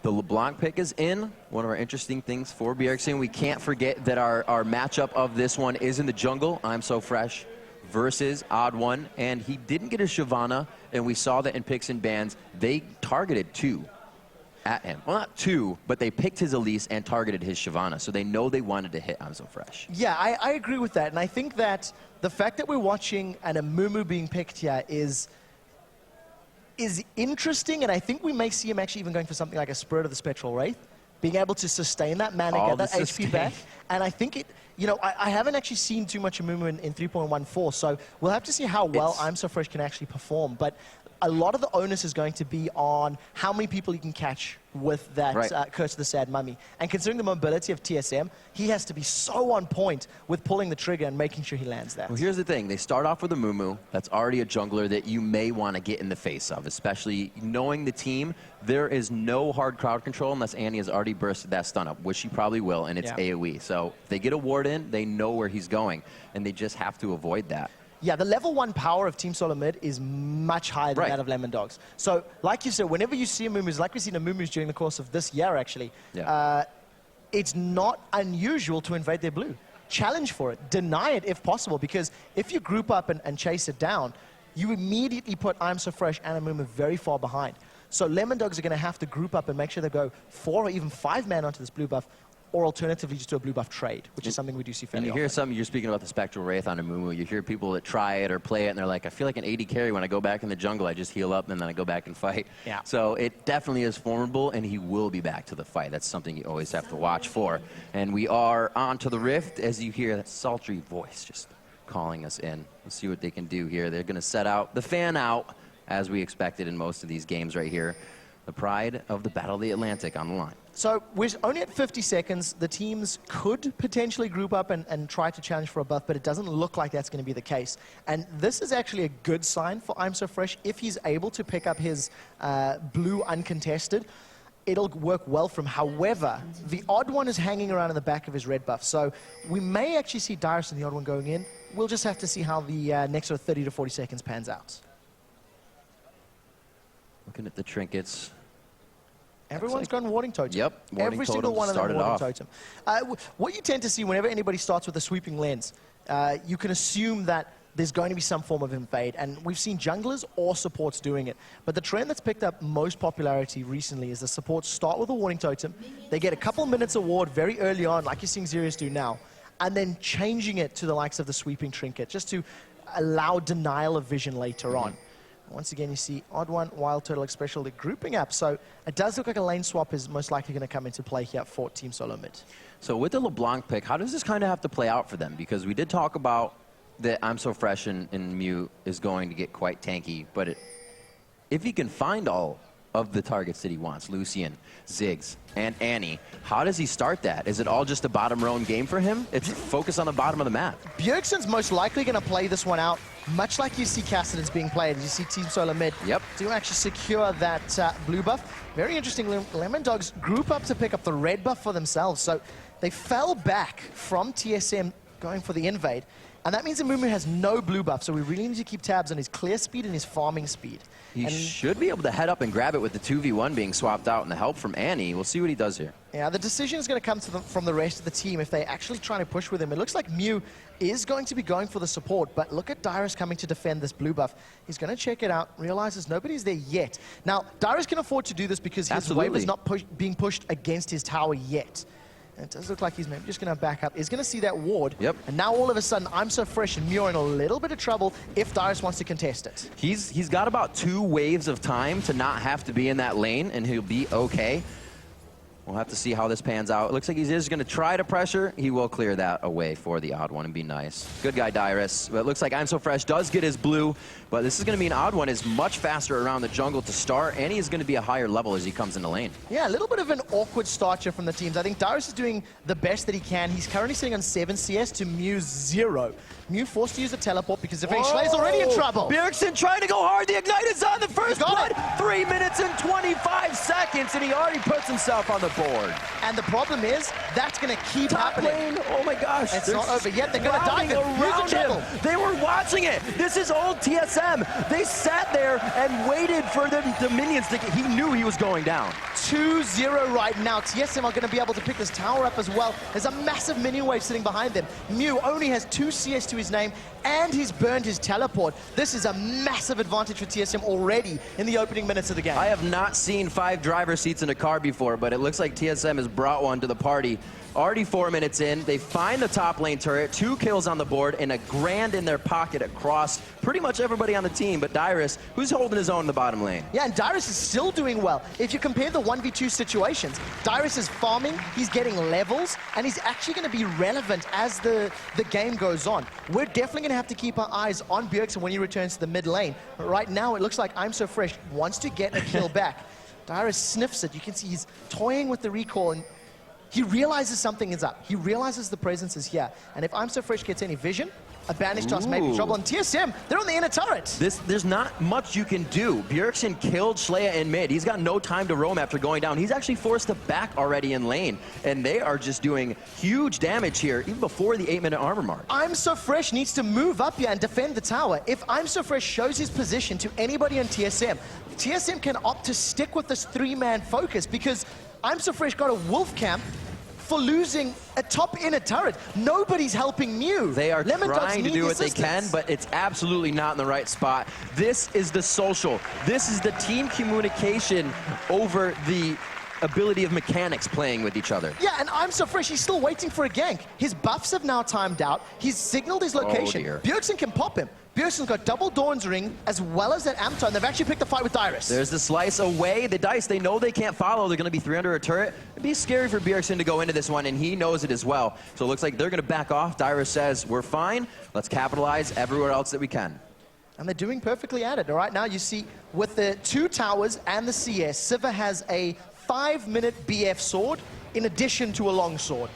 The LeBlanc pick is in. One of our interesting things for BRXing. We can't forget that our matchup of this one is in the jungle. I'm So Fresh versus Odd One. And he didn't get a Shyvana, and we saw that in picks and bans. They targeted 2 at him. Well, not 2, but they picked his Elise and targeted his Shyvana. So they know they wanted to hit I'm So Fresh. Yeah, I agree with that. And I think that the fact that we're watching an Amumu being picked here is interesting, and I think we may see him actually even going for something like a Spirit of the Spectral Wraith, being able to sustain that mana, get that HP back. And I think it, you know, I haven't actually seen too much Amumu in 3.14, so we'll have to see how well I'm So Fresh can actually perform. But a lot of the onus is going to be on how many people you can catch with that Curse of the Sad Mummy. And considering the mobility of TSM, he has to be so on point with pulling the trigger and making sure he lands that. Well, here's the thing. They start off with a Mumu that's already a jungler that you may want to get in the face of, especially knowing the team. There is no hard crowd control unless Annie has already bursted that stun up, which she probably will, and it's AoE. So if they get a ward in, they know where he's going, and they just have to avoid that. Yeah, the level 1 power of Team Solo Mid is much higher than that of Lemondogs. So, like you said, whenever you see Amumus, like we've seen Amumus during the course of this year, actually, it's not unusual to invade their blue. Challenge for it. Deny it if possible, because if you group up and chase it down, you immediately put I'm So Fresh and Amumu very far behind. So Lemondogs are going to have to group up and make sure they go 4 or even 5 man onto this blue buff, or alternatively just do a blue buff trade, which is something we do see fairly often. And you hear something, you're speaking about the Spectral Wraith on Amumu, you hear people that try it or play it, and they're like, I feel like an AD carry when I go back in the jungle, I just heal up and then I go back and fight. Yeah. So it definitely is formidable, and he will be back to the fight. That's something you always have to watch for. And we are on to the Rift, as you hear that sultry voice just calling us in. Let's see what they can do here. They're gonna set out the fan out, as we expected in most of these games right here. The pride of the Battle of the Atlantic on the line. So we're only at 50 seconds. The teams could potentially group up and try to challenge for a buff, but it doesn't look like that's going to be the case. And this is actually a good sign for I'm So Fresh. If he's able to pick up his blue uncontested, it'll work well for him. However, the Odd One is hanging around in the back of his red buff. So we may actually see Dyrus and the Odd One going in. We'll just have to see how the next sort of 30 to 40 seconds pans out. Looking at the trinkets. Everyone's gone Warding Totem. Yep. Every single one of them Warding Totem. What you tend to see whenever anybody starts with a sweeping lens, you can assume that there's going to be some form of invade, and we've seen junglers or supports doing it. But the trend that's picked up most popularity recently is the supports start with a Warding Totem, they get a couple minutes of ward very early on, like you're seeing Xerius do now, and then changing it to the likes of the sweeping trinket, just to allow denial of vision later on. Once again, you see Odd One, Wild Turtle, Special, they're grouping up. So it does look like a lane swap is most likely going to come into play here for Team Solo Mid. So with the LeBlanc pick, how does this kind of have to play out for them? Because we did talk about that I'm So Fresh and Mew is going to get quite tanky. But if he can find all of the targets that he wants, Lucian, Ziggs, and Annie, how does he start that? Is it all just a bottom row game for him? It's focus on the bottom of the map. Bjergsen's most likely going to play this one out, much like you see Cassidon's being played. You see Team Solo Mid to actually secure that blue buff. Very interesting, Lemondogs group up to pick up the red buff for themselves. So they fell back from TSM going for the invade. And that means Amumu has no blue buff, so we really need to keep tabs on his clear speed and his farming speed. He should be able to head up and grab it with the 2v1 being swapped out and the help from Annie. We'll see what he does here. Yeah, the decision is going to come from the rest of the team if they actually try to push with him. It looks like Mew is going to be going for the support, but look at Dyrus coming to defend this blue buff. He's going to check it out, realizes nobody's there yet. Now, Dyrus can afford to do this because his wave is not being pushed against his tower yet. And it does look like he's maybe just going to back up. He's going to see that ward. And now all of a sudden, I'm So Fresh and Mew are in a little bit of trouble if Dyrus wants to contest it. He's got about 2 waves of time to not have to be in that lane, and he'll be okay. We'll have to see how this pans out. It looks like he's just going to try to pressure. He will clear that away for the Odd One and be nice. Good guy, Dyrus. But it looks like I'm So Fresh does get his blue, but this is going to mean Odd One is much faster around the jungle to start, and he's going to be a higher level as he comes into lane. Yeah, a little bit of an awkward start here from the teams. I think Dyrus is doing the best that he can. He's currently sitting on 7 CS to Mew's 0. Mew forced to use a teleport because Schleier's already in trouble. Bjergsen trying to go hard. The Ignite is on the first blood. 3 minutes and 25 seconds, and he already puts himself on the board. And the problem is, that's going to keep happening. Lane, oh my gosh. It's not over yet. They're going to dive around him. They were watching it. This is old TSM. They sat there and waited for the minions to get, he knew he was going down. 2-0 right now. TSM are going to be able to pick this tower up as well. There's a massive minion wave sitting behind them. Mew only has 2 CS to his name, and he's burned his teleport. This is a massive advantage for TSM already in the opening minutes of the game. I have not seen 5 driver seats in a car before, but it looks like TSM has brought one to the party. Already 4 minutes in, they find the top lane turret, 2 kills on the board, and a grand in their pocket across pretty much everybody on the team, but Dyrus, who's holding his own in the bottom lane. Yeah, and Dyrus is still doing well. If you compare the 1v2 situations, Dyrus is farming, he's getting levels, and he's actually going to be relevant as the game goes on. We're definitely going to have to keep our eyes on Bjergsen when he returns to the mid lane. But right now, it looks like I'm So Fresh wants to get a kill back. Dyrus sniffs it. You can see he's toying with the recall, and he realizes something is up. He realizes the presence is here. And if I'm So Fresh gets any vision, a banish toss may be trouble. And TSM, they're on the inner turret. There's not much you can do. Bjergsen killed Schleier in mid. He's got no time to roam after going down. He's actually forced to back already in lane. And they are just doing huge damage here, even before the 8-minute armor mark. I'm So Fresh needs to move up here and defend the tower. If I'm So Fresh shows his position to anybody on TSM, TSM can opt to stick with this 3-man focus because I'm So Fresh got a wolf camp for losing a top inner turret. Nobody's helping Mew. They are trying to do what they can, but it's absolutely not in the right spot. This is the social. This is the team communication over the ability of mechanics playing with each other. Yeah, and I'm So Fresh, he's still waiting for a gank. His buffs have now timed out. He's signaled his location. Bjergsen can pop him. Bjergsen's got double Dawn's Ring as well as that Amp and they've actually picked a fight with Dyrus. There's the slice away. The Dice, they know they can't follow. They're going to be 3 under a turret. It'd be scary for Bjergsen to go into this one, and he knows it as well. So it looks like they're going to back off. Dyrus says, we're fine. Let's capitalize everywhere else that we can. And they're doing perfectly at it. Right now, you see, with the 2 towers and the CS, Sivir has a 5-minute BF sword in addition to a long sword.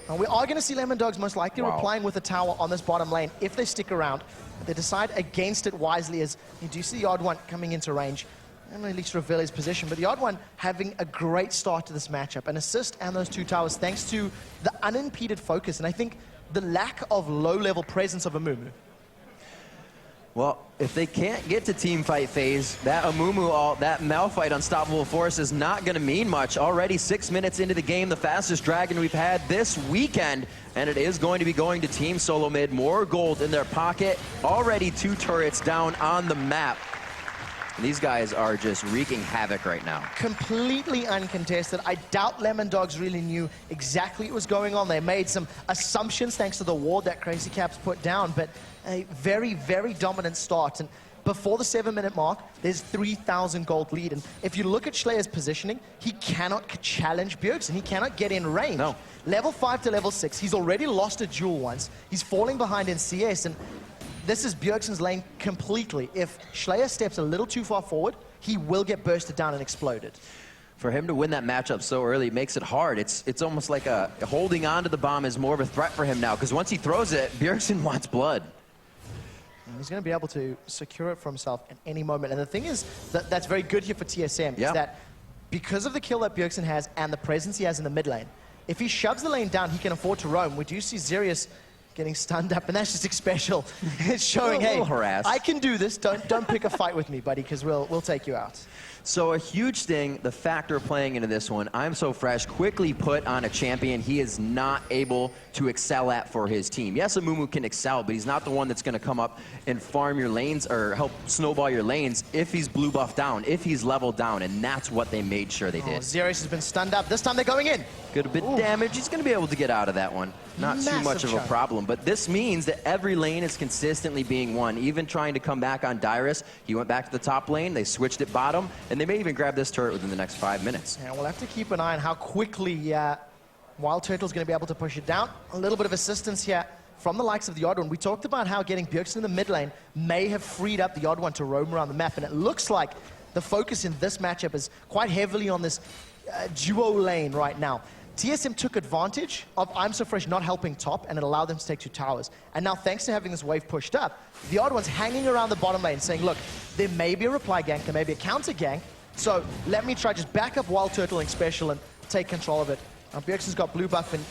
And we are going to see Lemondogs most likely replying with a tower on this bottom lane if they stick around. They decide against it wisely as you do see the Odd One coming into range. And at least reveal his position, but the Odd One having a great start to this matchup. An assist and those 2 towers thanks to the unimpeded focus. And I think the lack of low-level presence of Amumu. Well, if they can't get to team fight phase, that Amumu ult, that Malphite Unstoppable Force is not going to mean much. Already 6 minutes into the game, the fastest dragon we've had this weekend, and it is going to be going to team solo mid. More gold in their pocket. Already 2 turrets down on the map. And these guys are just wreaking havoc right now. Completely uncontested. I doubt Lemondogs really knew exactly what was going on. They made some assumptions thanks to the ward that Crazy Caps put down, but a very, very dominant start. And before the 7-minute mark, there's 3,000 gold lead. And if you look at Schleier's positioning, he cannot challenge Bjergsen. He cannot get in range. No. Level 5 to level 6. He's already lost a duel once. He's falling behind in CS. And this is Bjergsen's lane completely. If Schleier steps a little too far forward, he will get bursted down and exploded. For him to win that matchup so early makes it hard. It's almost like holding on to the bomb is more of a threat for him now, because once he throws it, Bjergsen wants blood. He's going to be able to secure it for himself at any moment. And the thing is, that's very good here for TSM, is that because of the kill that Bjergsen has and the presence he has in the mid lane, if he shoves the lane down, he can afford to roam. We do see Xerius getting stunned up, and that's just special. It's showing, hey, I can do this. Don't pick a fight with me, buddy, because we'll take you out. So a huge thing, the factor playing into this one, I'm So Fresh quickly put on a champion he is not able to excel at for his team. Yes, Amumu can excel, but he's not the one that's going to come up and farm your lanes or help snowball your lanes if he's blue buff down, if he's leveled down, and that's what they made sure they did. Xerius has been stunned up. This time they're going in. Good bit of damage. He's going to be able to get out of that one. Not too much of a problem, but this means that every lane is consistently being won. Even trying to come back on Dyrus, he went back to the top lane, they switched it bottom, and they may even grab this turret within the next 5 minutes. Yeah, we'll have to keep an eye on how quickly Wild Turtle's going to be able to push it down. A little bit of assistance here from the likes of the Odd One. We talked about how getting Bjergsen in the mid lane may have freed up the Odd One to roam around the map, and it looks like the focus in this matchup is quite heavily on this duo lane right now. TSM took advantage of I'm So Fresh not helping top, and it allowed them to take 2 towers. And now, thanks to having this wave pushed up, the Odd One's hanging around the bottom lane saying, look, there may be a reply gank, there may be a counter gank, so let me try just back up Wild Turtling special and take control of it. Bjergsen's got blue buff, and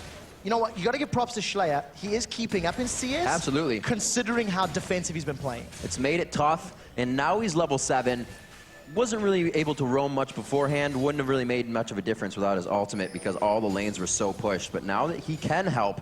you know what? You got to give props to Slayer. He is keeping up in CS. Absolutely. Considering how defensive he's been playing. It's made it tough, and now he's level 7. Wasn't really able to roam much beforehand. Wouldn't have really made much of a difference without his ultimate because all the lanes were so pushed. But now that he can help,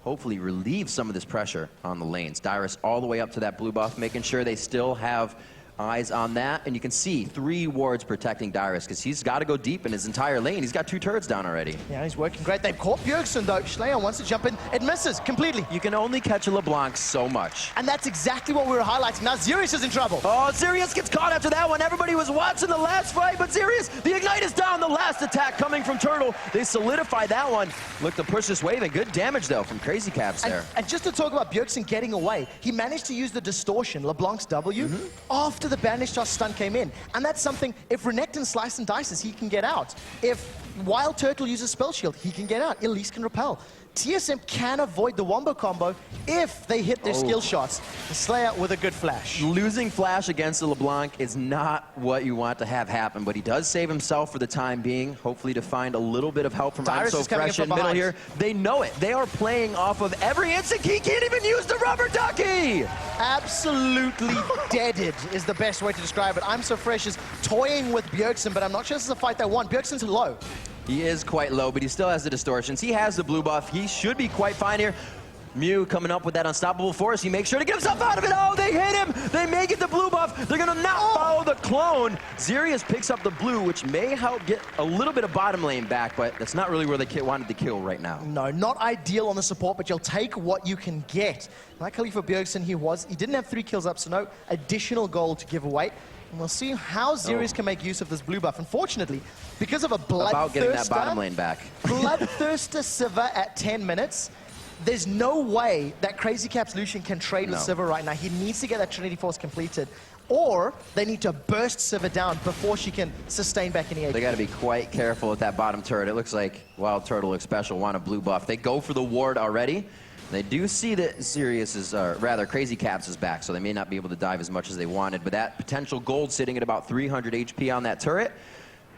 hopefully relieve some of this pressure on the lanes. Dyrus all the way up to that blue buff, making sure they still have eyes on that. And you can see 3 wards protecting Dyrus because he's got to go deep in his entire lane. He's got 2 turrets down already. Yeah, he's working great. They've caught Bjergsen though. Slayer wants to jump in. It misses completely. You can only catch a LeBlanc so much. And that's exactly what we were highlighting. Now Xerius is in trouble. Oh, Xerius gets caught after that one. Everybody was watching the last fight, but Xerius, the Ignite is down. The last attack coming from Turtle. They solidify that one. Look to push this wave, and good damage though from Crazy Caps there. And just to talk about Bjergsen getting away, he managed to use the distortion, LeBlanc's W, after the bandage toss stun came in. And that's something, if Renekton slice and dices, he can get out. If Wild Turtle uses Spell Shield, he can get out. Elise can repel. TSM can avoid the Wombo combo if they hit their skill shots. The Slayer with a good flash. Losing flash against the LeBlanc is not what you want to have happen, but he does save himself for the time being, hopefully to find a little bit of help from I'm So Fresh in middle here. They know it. They are playing off of every instant. He can't even use the rubber ducky. Absolutely deaded is the best way to describe it. I'm So Fresh is toying with Bjergsen, but I'm not sure this is a fight they want. Bjergsen's low. He is quite low, but he still has the distortions. He has the blue buff. He should be quite fine here. Mew coming up with that unstoppable force. He makes sure to get himself out of it. Oh, they hit him. They may get the blue buff. They're going to not follow the clone. Xerius picks up the blue, which may help get a little bit of bottom lane back, but that's not really where they wanted to kill right now. No, not ideal on the support, but you'll take what you can get. Like Khalifa Bjergsen, he didn't have 3 kills up, so no additional gold to give away. And we'll see how Xerius can make use of this blue buff. Unfortunately, because of a Bloodthirster... About getting that bottom lane back. Bloodthirster Sivir at 10 minutes. There's no way that Crazy Caps Lucian can trade with Sivir right now. He needs to get that Trinity Force completed. Or they need to burst Sivir down before she can sustain back any HP. They got to be quite careful with that bottom turret. It looks like Wild Turtle looks special, want a blue buff. They go for the ward already. They do see that Xerius is, rather, Crazy Caps is back, so they may not be able to dive as much as they wanted. But that potential gold sitting at about 300 HP on that turret.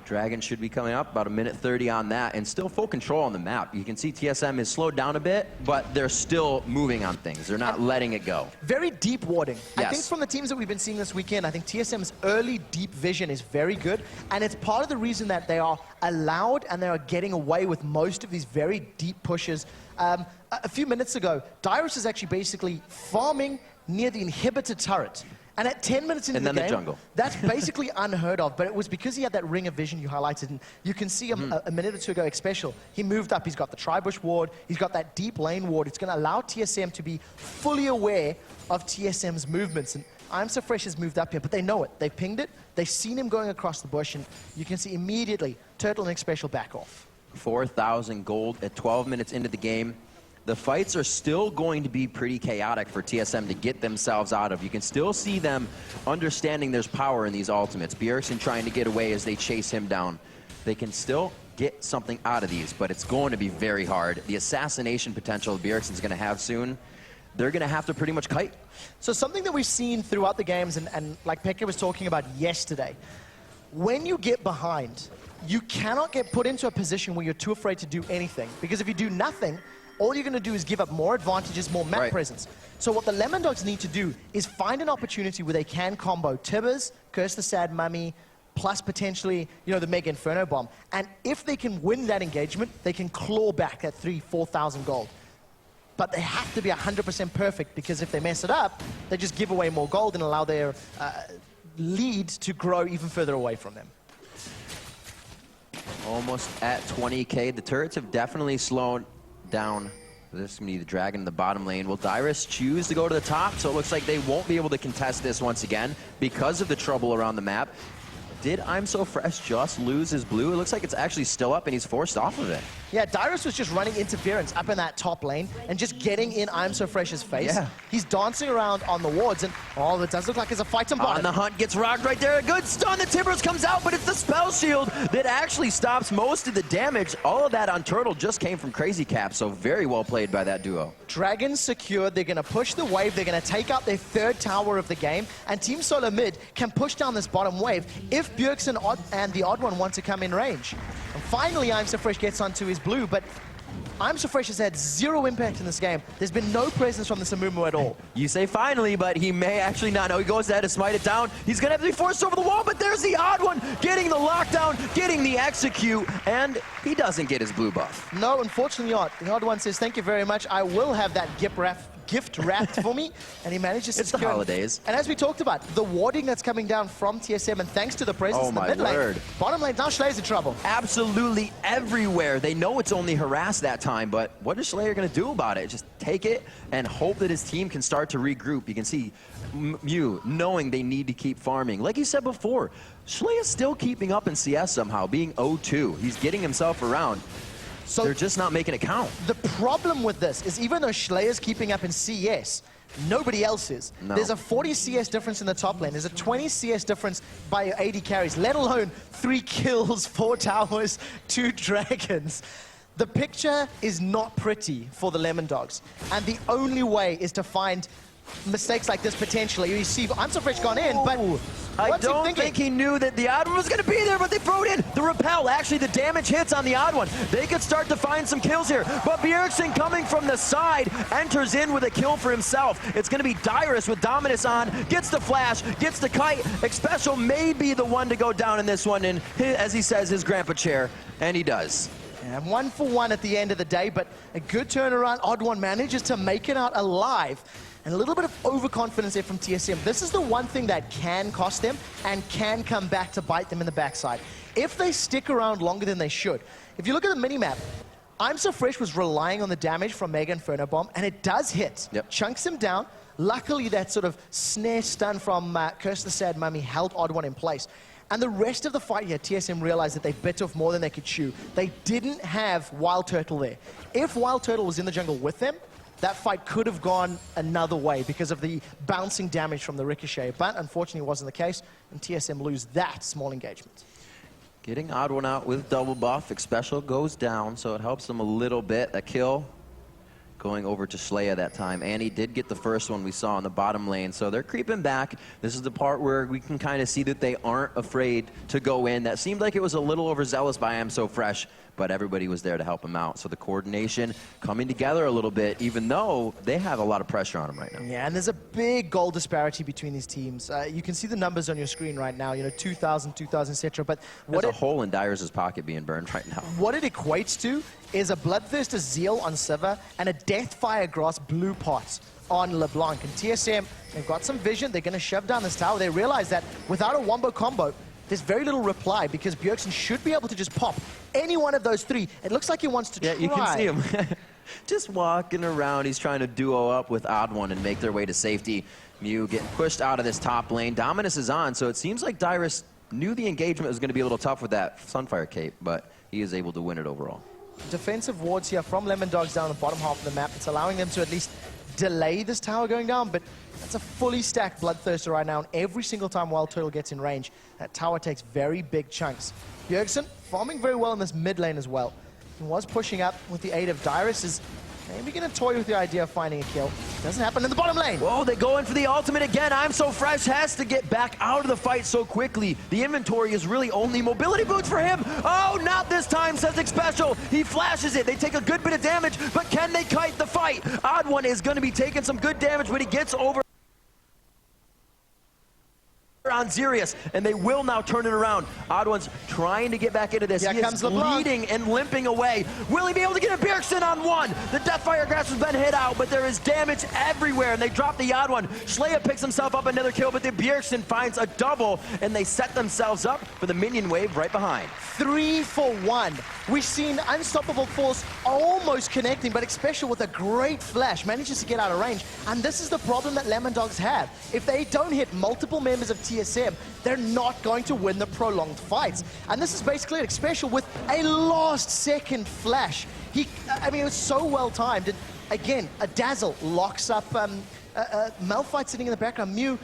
Dragon should be coming up, about 1:30 on that, and still full control on the map. You can see TSM is slowed down a bit, but they're still moving on things. They're not letting it go. Very deep warding. Yes. I think from the teams that we've been seeing this weekend, I think TSM's early deep vision is very good, and it's part of the reason that they are allowed and they are getting away with most of these very deep pushes. A few minutes ago, Dyrus is actually basically farming near the inhibitor turret. And at 10 minutes into the game, jungle. That's basically unheard of, but it was because he had that ring of vision you highlighted. And you can see a minute or two ago, Special, he moved up, he's got the Tribush ward, he's got that deep lane ward. It's going to allow TSM to be fully aware of TSM's movements. And I'm So Fresh has moved up here, but they know it. They've pinged it, they've seen him going across the bush, and you can see immediately Turtle and Special back off. 4,000 gold at 12 minutes into the game. The fights are still going to be pretty chaotic for TSM to get themselves out of. You can still see them understanding there's power in these ultimates. Bjergsen trying to get away as they chase him down. They can still get something out of these, but it's going to be very hard. The assassination potential Bjergsen's going to have soon, they're going to have to pretty much kite. So something that we've seen throughout the games, and like Pekka was talking about yesterday, when you get behind, you cannot get put into a position where you're too afraid to do anything. Because if you do nothing, all you're going to do is give up more advantages, more map presence. So what the Lemondogs need to do is find an opportunity where they can combo Tibbers, Curse the Sad Mummy, plus potentially, you know, the Mega Inferno Bomb. And if they can win that engagement, they can claw back that 3,000-4,000 gold. But they have to be 100% perfect, because if they mess it up, they just give away more gold and allow their lead to grow even further away from them. Almost at 20K. The turrets have definitely slowed down. This is going to be the Dragon in the bottom lane. Will Dyrus choose to go to the top? So it looks like they won't be able to contest this once again because of the trouble around the map. did I'm So Fresh just lose his blue? It looks like it's actually still up and he's forced off of it. Yeah, Dyrus was just running interference up in that top lane and just getting in I'm So Fresh's face. Yeah. He's dancing around on the wards, and oh, it does look like there's a fight on bottom. On the hunt, gets rocked right there. A good stun. The Timbers comes out, but it's the spell shield that actually stops most of the damage. All of that on Turtle just came from Crazy Cap, so very well played by that duo. Dragons secured. They're going to push the wave. They're going to take out their third tower of the game, and Team Solar Mid can push down this bottom wave if Bjergsen and the Odd One want to come in range. And finally, I'm So Fresh gets onto his blue, but I'm So Fresh has had zero impact in this game. There's been no presence from the Samumu at all. You say finally, but he may actually not know. He goes ahead to smite it down. He's going to have to be forced over the wall, but there's the Odd One getting the lockdown, getting the execute, and he doesn't get his blue buff. No, unfortunately not. The Odd One says, thank you very much. I will have that gift wrapped for me, and he manages to It's the holidays. And as we talked about, the warding that's coming down from TSM, and thanks to the presence in the mid lane, bottom lane, now Schleier's in trouble. Absolutely everywhere. They know it's only harassed that time, but what is Schleier going to do about it? Just take it and hope that his team can start to regroup. You can see Mew knowing they need to keep farming. Like you said before, Schleier's still keeping up in CS somehow, being 0-2. He's getting himself around. So they're just not making it count. The problem with this is even though Schleier's keeping up in CS, nobody else is. No. There's a 40 CS difference in the top lane. There's a 20 CS difference by your AD carries, let alone 3 kills, 4 towers, 2 dragons. The picture is not pretty for the Lemondogs, and the only way is to find mistakes like this potentially. You see, I'm So Fresh gone in, but I don't think he knew that the Odd One was going to be there, but they throw it in. The repel, actually the damage hits on the Odd One. They could start to find some kills here, but Bjergsen coming from the side enters in with a kill for himself. It's going to be Dyrus with Dominus on, gets the flash, gets the kite. Xpecial may be the one to go down in this one, and as he says, his grandpa chair, and he does. And 1 for 1 at the end of the day, but a good turnaround. Odd One manages to make it out alive. And a little bit of overconfidence there from TSM. This is the one thing that can cost them and can come back to bite them in the backside. If they stick around longer than they should. If you look at the minimap, I'm So Fresh was relying on the damage from Mega Inferno Bomb, and it does hit. Yep. Chunks him down. Luckily, that sort of snare stun from Curse the Sad Mummy held Odd One in place. And the rest of the fight here, TSM realized that they bit off more than they could chew. They didn't have Wild Turtle there. If Wild Turtle was in the jungle with them, that fight could have gone another way because of the bouncing damage from the ricochet. But unfortunately, it wasn't the case, and TSM lose that small engagement. Getting Odd One out with double buff. Xpecial goes down, so it helps them a little bit. A kill going over to Schleier that time, and he did get the first one we saw in the bottom lane, so they're creeping back. This is the part where we can kind of see that they aren't afraid to go in. That seemed like it was a little overzealous by I'm So Fresh, but everybody was there to help him out. So the coordination coming together a little bit, even though they have a lot of pressure on them right now. Yeah, and there's a big goal disparity between these teams. You can see the numbers on your screen right now, you know, 2,000, 2,000, etc. But there's a hole in Dyrus' pocket being burned right now. What it equates to is a Bloodthirster Zeal on Sivir and a Deathfire Grass Blue Pot on LeBlanc. And TSM, they've got some vision. They're going to shove down this tower. They realize that without a Wombo combo, there's very little reply because Bjergsen should be able to just pop any one of those 3. It looks like he wants to try. Yeah, you can see him. Just walking around. He's trying to duo up with Odd One and make their way to safety. Mew getting pushed out of this top lane. Dominus is on, so it seems like Dyrus knew the engagement was going to be a little tough with that Sunfire Cape, but he is able to win it overall. Defensive wards here from Lemondogs down the bottom half of the map. It's allowing them to at least delay this tower going down, but that's a fully stacked Bloodthirster right now, and every single time Wild Turtle gets in range, that tower takes very big chunks. Bjergsen farming very well in this mid lane as well. He was pushing up with the aid of Dyrus, is maybe going to toy with the idea of finding a kill. Doesn't happen in the bottom lane. Whoa, they go in for the ultimate again. I'm So Fresh has to get back out of the fight so quickly. The inventory is really only mobility boots for him. Oh, not this time, says Xpecial. He flashes it. They take a good bit of damage, but can they kite the fight? Odd One is going to be taking some good damage when he gets over on Xerius, and they will now turn it around. Odd One's trying to get back into this. Here He comes is LeBlanc. bleeding and limping away. Will he be able to get a Bjergsen on 1? The Deathfire Grass has been hit out, but there is damage everywhere, and they drop the Odd One. Schleier picks himself up another kill, but the Bjergsen finds a double, and they set themselves up for the minion wave right behind. 3 for 1. We've seen Unstoppable Force almost connecting, but Xpecial with a great flash manages to get out of range. And this is the problem that Lemondogs have. If they don't hit multiple members of TSM TSM, they're not going to win the prolonged fights. And this is basically like special with a last-second flash. I mean, it was so well-timed. And again, a Dazzle locks up Malphite sitting in the background. Mew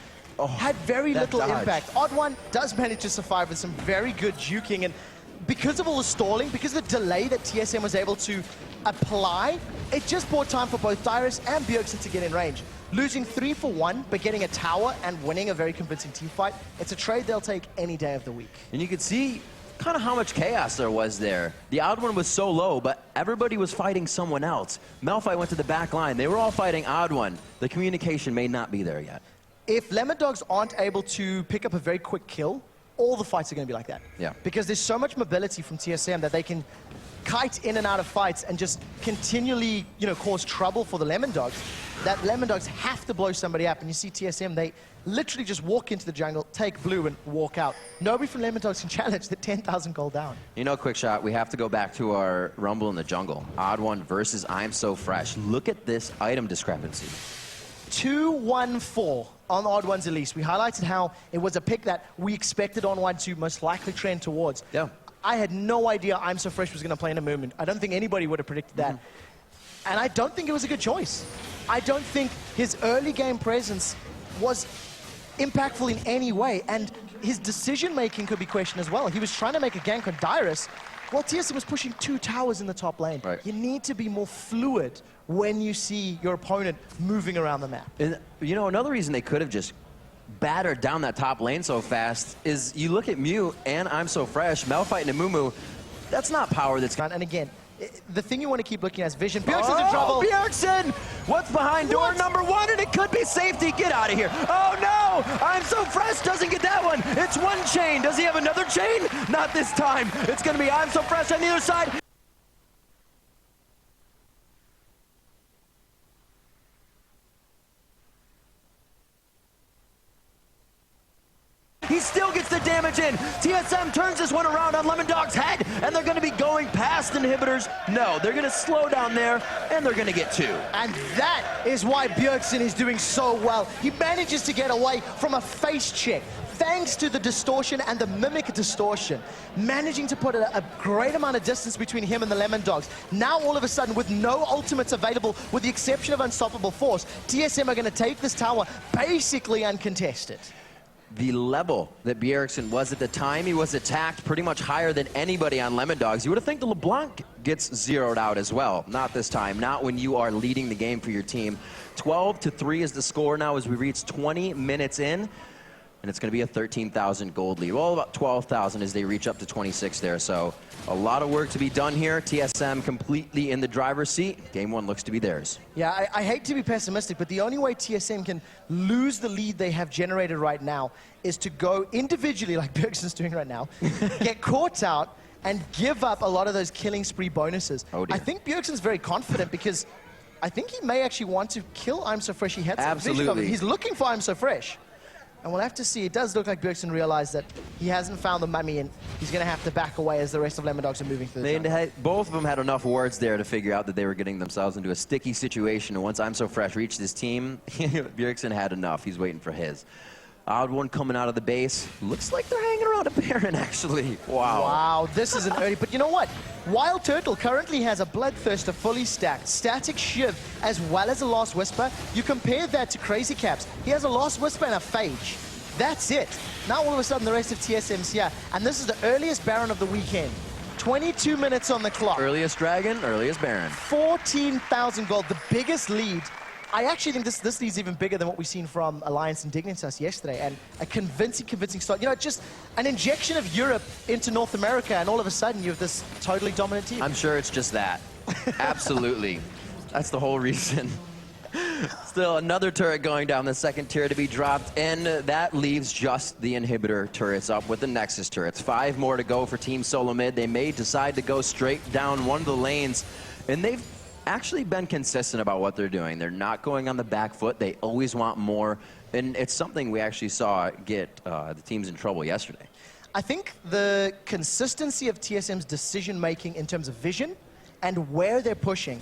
had very little impact. Odd One does manage to survive with some very good juking, and because of all the stalling, because of the delay that TSM was able to apply, it just bought time for both Dyrus and Bjergsen to get in range. Losing 3 for 1, but getting a tower and winning a very convincing team fight, it's a trade they'll take any day of the week. And you could see kind of how much chaos there was there. The Odd One was so low, but everybody was fighting someone else. Malphite went to the back line. They were all fighting Odd One. The communication may not be there yet. If Lemondogs aren't able to pick up a very quick kill, all the fights are going to be like that. Yeah. Because there's so much mobility from TSM that they can kite in and out of fights and just continually, cause trouble for the Lemondogs, that Lemondogs have to blow somebody up. And you see TSM, they literally just walk into the jungle, take blue, and walk out. Nobody from Lemondogs can challenge the 10,000 gold down. Quick shot, we have to go back to our Rumble in the Jungle. Odd One versus I'm So Fresh. Look at this item discrepancy. 2-1-4 on Odd One's Elise. We highlighted how it was a pick that we expected On One to most likely trend towards. Yeah. I had no idea I'm So Fresh was going to play in a movement. I don't think anybody would have predicted that. And I don't think it was a good choice. I don't think his early game presence was impactful in any way. And his decision-making could be questioned as well. He was trying to make a gank on Dyrus, while TSM was pushing 2 towers in the top lane. Right. You need to be more fluid when you see your opponent moving around the map. And, another reason they could have just battered down that top lane so fast is you look at Mew and I'm So Fresh, Malphite and Amumu, that's not power that's... And again, the thing you want to keep looking at is vision. Bjergsen's in trouble. Bjergsen! What's behind door number 1? And it could be safety. Get out of here. Oh, no! I'm So Fresh doesn't get that one. It's one chain. Does he have another chain? Not this time. It's going to be I'm So Fresh on the other side. He still gets the damage in. TSM turns this one around on Lemondog's head, and they're going to be going past inhibitors. No, they're going to slow down there, and they're going to get 2. And that is why Bjergsen is doing so well. He manages to get away from a face check, thanks to the distortion and the mimic distortion, managing to put a great amount of distance between him and the Lemondogs. Now, all of a sudden, with no ultimates available, with the exception of Unstoppable Force, TSM are going to take this tower basically uncontested. The level that Bjergsen was at the time he was attacked pretty much higher than anybody on Lemondogs. You would have think the LeBlanc gets zeroed out as well. Not this time. Not when you are leading the game for your team. 12-3 is the score now as we reach 20 minutes in. And it's going to be a 13,000 gold lead. Well, about 12,000 as they reach up to 26 there. So a lot of work to be done here. TSM completely in the driver's seat. Game 1 looks to be theirs. Yeah, I hate to be pessimistic, but the only way TSM can lose the lead they have generated right now is to go individually, like Bjergsen's doing right now, get caught out, and give up a lot of those killing spree bonuses. Oh dear. I think Bjergsen's very confident because I think he may actually want to kill I'm So Fresh. He had some vision of it. He's looking for I'm So Fresh. And we'll have to see. It does look like Bjergsen realized that he hasn't found the mummy, and he's going to have to back away as the rest of Lemondogs are moving through the jungle. Both of them had enough wards there to figure out that they were getting themselves into a sticky situation. And once I'm So Fresh reached his team, Bjergsen had enough. He's waiting for his. Odd One coming out of the base. Looks like they're hanging around a Baron, actually. Wow. Wow, this is an early... But you know what? Wild Turtle currently has a Bloodthirster fully stacked, Static Shiv, as well as a Last Whisper. You compare that to Crazy Caps. He has a Last Whisper and a Phage. That's it. Now all of a sudden the rest of TSM's here. And this is the earliest Baron of the weekend. 22 minutes on the clock. Earliest Dragon, earliest Baron. 14,000 gold, the biggest lead. I actually think this lead's even bigger than what we've seen from Alliance and Dignitas yesterday, and a convincing start. Just an injection of Europe into North America, and all of a sudden you have this totally dominant team. I'm sure it's just that. Absolutely. That's the whole reason. Still another turret going down, the second tier to be dropped, and that leaves just the inhibitor turrets up with the Nexus turrets. 5 more to go for Team Solo Mid. They may decide to go straight down one of the lanes, and they've actually been consistent about what they're doing. They're not going on the back foot. They always want more, and it's something we actually saw get the teams in trouble yesterday. I think the consistency of TSM's decision-making in terms of vision and where they're pushing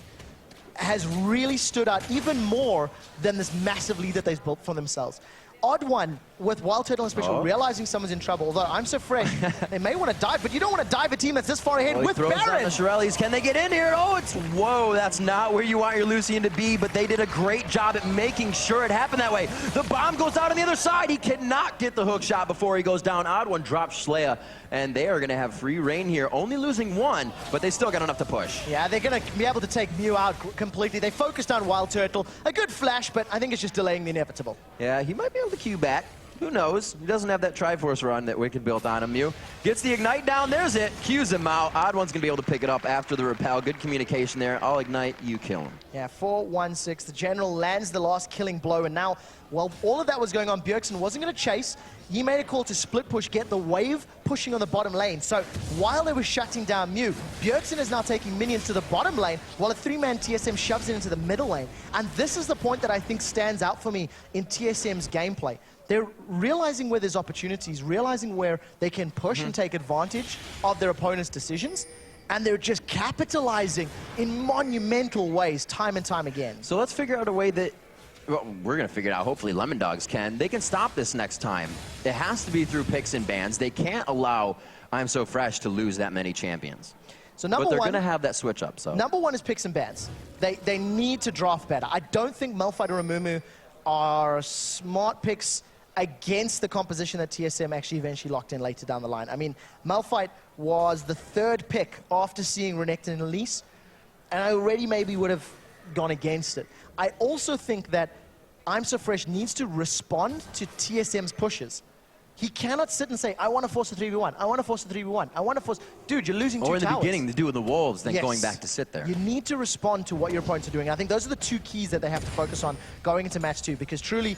has really stood out even more than this massive lead that they've built for themselves. Odd One with Wild Turtle and Special realizing someone's in trouble. Although I'm so fresh, they may want to dive, but you don't want to dive a team that's this far ahead with Baron. The Shirelles. Can they get in here? Oh, it's whoa. That's not where you want your Lucian to be, but they did a great job at making sure it happened that way. The bomb goes out on the other side. He cannot get the hook shot before he goes down. Odd One drops Schleia, and they are going to have free reign here. Only losing one, but they still got enough to push. Yeah, they're going to be able to take Mew out completely. They focused on Wild Turtle. A good flash, but I think it's just delaying the inevitable. Yeah, he might be able to queue back. Who knows? He doesn't have that Triforce run that Wicked built on him. Mew gets the Ignite down. There's it. Qs him out. Odd One's going to be able to pick it up after the repel. Good communication there. I'll Ignite. You kill him. Yeah, 4-1-6. The General lands the last killing blow. And now, while all of that was going on, Bjergsen wasn't going to chase. He made a call to split push, get the wave pushing on the bottom lane. So while they were shutting down Mew, Bjergsen is now taking minions to the bottom lane while a 3-man TSM shoves it into the middle lane. And this is the point that I think stands out for me in TSM's gameplay. They're realizing where there's opportunities, realizing where they can push and take advantage of their opponent's decisions, and they're just capitalizing in monumental ways time and time again. So let's figure out a way that, well, we're going to figure it out. Hopefully Lemondogs can. They can stop this next time. It has to be through picks and bans. They can't allow I'm So Fresh to lose that many champions. So but they're going to have that switch up. So number one is picks and bans. They need to draft better. I don't think Malphite or Amumu are smart picks against the composition that TSM actually eventually locked in later down the line. I mean, Malphite was the 3rd pick after seeing Renekton and Elise, and I already maybe would have gone against it. I also think that I'm So Fresh needs to respond to TSM's pushes. He cannot sit and say, I want to force a 3v1, I want to force a 3v1, I want to force... Dude, you're losing 2 towers. Or in the beginning, to do with the Wolves, then going back to sit there. You need to respond to what your opponents are doing. I think those are the 2 keys that they have to focus on going into match 2, because truly,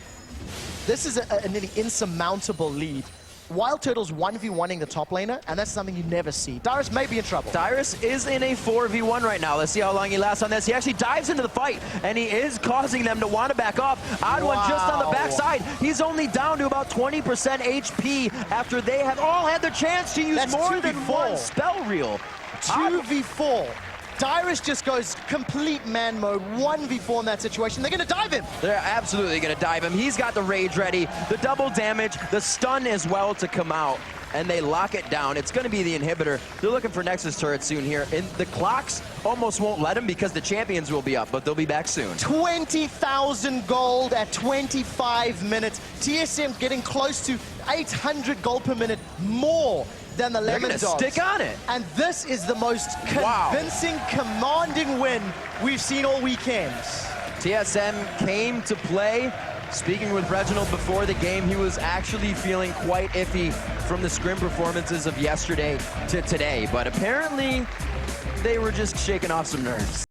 this is a nearly insurmountable lead. Wild Turtle's 1v1ing the top laner, and that's something you never see. Dyrus may be in trouble. Dyrus is in a 4v1 right now. Let's see how long he lasts on this. He actually dives into the fight, and he is causing them to want to back off. Odd One just on the backside. He's only down to about 20% HP after they have all had their chance to use more than one spell reel. 2v4. Dyrus just goes complete man mode, 1v4 in that situation. They're going to dive him. They're absolutely going to dive him. He's got the rage ready, the double damage, the stun as well to come out, and they lock it down. It's going to be the inhibitor. They're looking for Nexus turrets soon here, and the clocks almost won't let them because the champions will be up, but they'll be back soon. 20,000 gold at 25 minutes. TSM getting close to 800 gold per minute more than the Lemondogs. They're gonna stick on it. And this is the most convincing, commanding win we've seen all weekend. TSM came to play. Speaking with Reginald before the game, he was actually feeling quite iffy from the scrim performances of yesterday to today. But apparently, they were just shaking off some nerves.